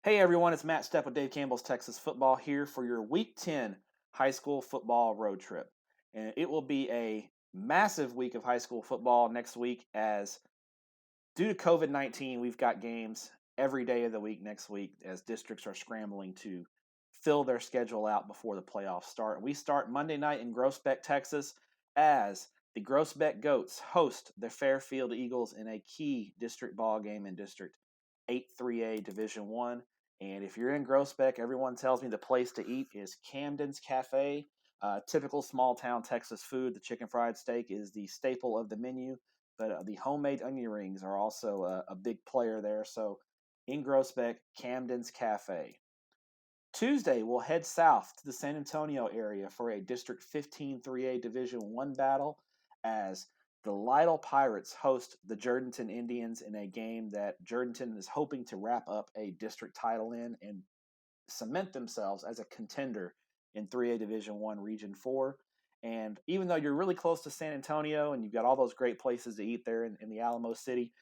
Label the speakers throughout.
Speaker 1: Hey everyone, it's Matt Stepp with Dave Campbell's Texas Football here for your Week 10 high school football road trip. And it will be a massive week of high school football next week as due to COVID-19, we've got games every day of the week next week as districts are scrambling to fill their schedule out before the playoffs start. We start Monday night in Groesbeck, Texas as the Groesbeck Goats host the Fairfield Eagles in a key district ball game in District 8-3A Division 1. And if you're in Groesbeck, everyone tells me the place to eat is Camden's Cafe. Typical small town Texas food. The chicken fried steak is the staple of the menu, but the homemade onion rings are also a big player there. So in Groesbeck, Camden's Cafe. Tuesday, we'll head south to the San Antonio area for a District 15 3A Division 1 battle as the LYTLE Pirates host the Jourdanton Indians in a game that Jourdanton is hoping to wrap up a district title in and cement themselves as a contender in 3A Division 1 Region 4. And even though you're really close to San Antonio and you've got all those great places to eat there in the Alamo City,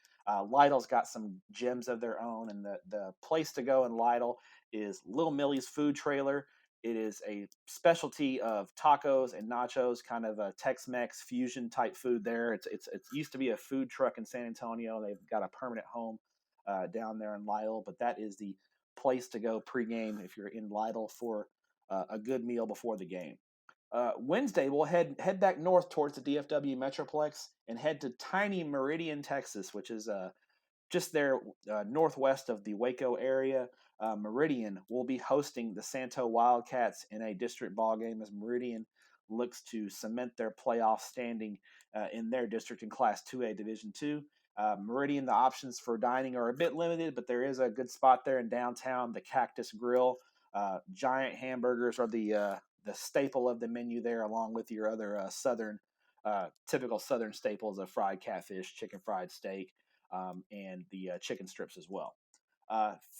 Speaker 1: Lytle's got some gems of their own. And the place to go in Lytle is Little Millie's Food Trailer. It is a specialty of tacos and nachos, kind of a Tex-Mex fusion type food there. It used to be a food truck in San Antonio. They've got a permanent home down there in Lytle, but that is the place to go pregame if you're in Lytle for a good meal before the game. Wednesday, we'll head back north towards the DFW Metroplex and head to tiny Meridian, Texas, which is just there northwest of the Waco area. Meridian will be hosting the Santo Wildcats in a district ball game as Meridian looks to cement their playoff standing in their district in Class 2A Division 2. Meridian, the options for dining are a bit limited, but there is a good spot there in downtown, the Cactus Grill. Giant hamburgers are the staple of the menu there, along with your other typical Southern staples of fried catfish, chicken fried steak, and the chicken strips as well.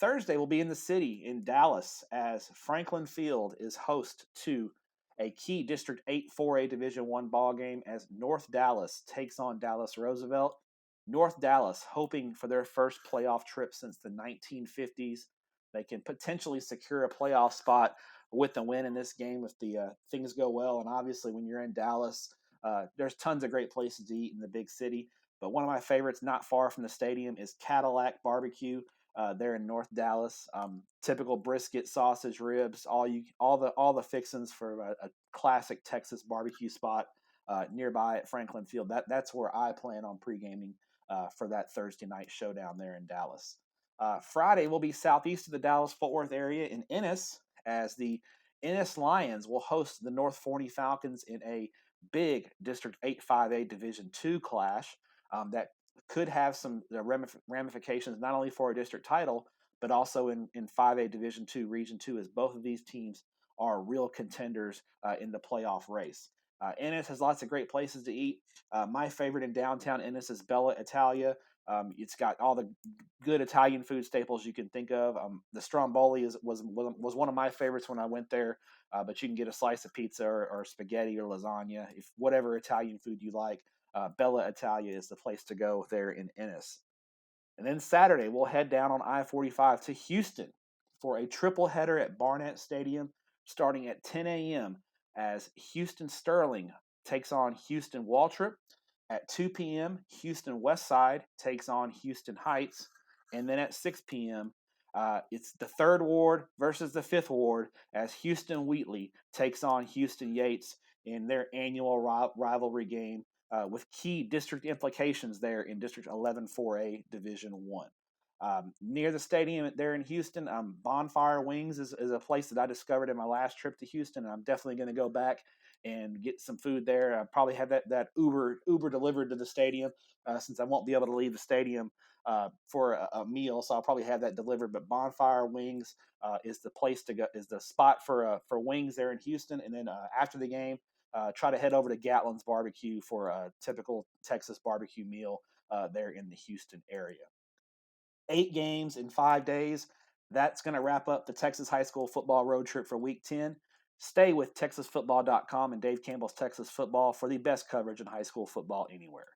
Speaker 1: Thursday will be in the city in Dallas as Franklin Field is host to a key District 8 4A Division 1 ball game as North Dallas takes on Dallas Roosevelt. North Dallas hoping for their first playoff trip since the 1950s. They can potentially secure a playoff spot with a win in this game if the things go well. And obviously, when you're in Dallas, there's tons of great places to eat in the big city. But one of my favorites, not far from the stadium, is Cadillac Barbecue. There in North Dallas, typical brisket, sausage, ribs, all the fixings for a classic Texas barbecue spot nearby at Franklin Field. That's where I plan on pre-gaming for that Thursday night showdown there in Dallas. Friday will be southeast of the Dallas-Fort Worth area in Ennis as the Ennis Lions will host the North Forney Falcons in a big District 8-5A Division 2 clash that could have some ramifications not only for a district title, but also in 5A Division 2 Region 2 as both of these teams are real contenders in the playoff race. Ennis has lots of great places to eat. My favorite in downtown Ennis is Bella Italia. It's got all the good Italian food staples you can think of. The stromboli was one of my favorites when I went there, but you can get a slice of pizza or spaghetti or lasagna, if whatever Italian food you like. Bella Italia is the place to go there in Ennis. And then Saturday, we'll head down on I-45 to Houston for a triple header at Barnett Stadium starting at 10 a.m. as Houston Sterling takes on Houston Waltrip. At 2 p.m., Houston Westside takes on Houston Heights. And then at 6 p.m., it's the 3rd Ward versus the 5th Ward as Houston Wheatley takes on Houston Yates in their annual rivalry game with key district implications there in District 11 4A Division 1. Near the stadium there in Houston, Bonfire Wings is a place that I discovered in my last trip to Houston, and I'm definitely going to go back and get some food there. I'll probably have that Uber delivered to the stadium since I won't be able to leave the stadium for a meal, so I'll probably have that delivered. But Bonfire Wings is the place to go, is the spot for wings there in Houston, and then after the game, try to head over to Gatlin's Barbecue for a typical Texas barbecue meal there in the Houston area. 8 games in 5 days. That's going to wrap up the Texas high school football road trip for Week 10. Stay with TexasFootball.com and Dave Campbell's Texas Football for the best coverage in high school football anywhere.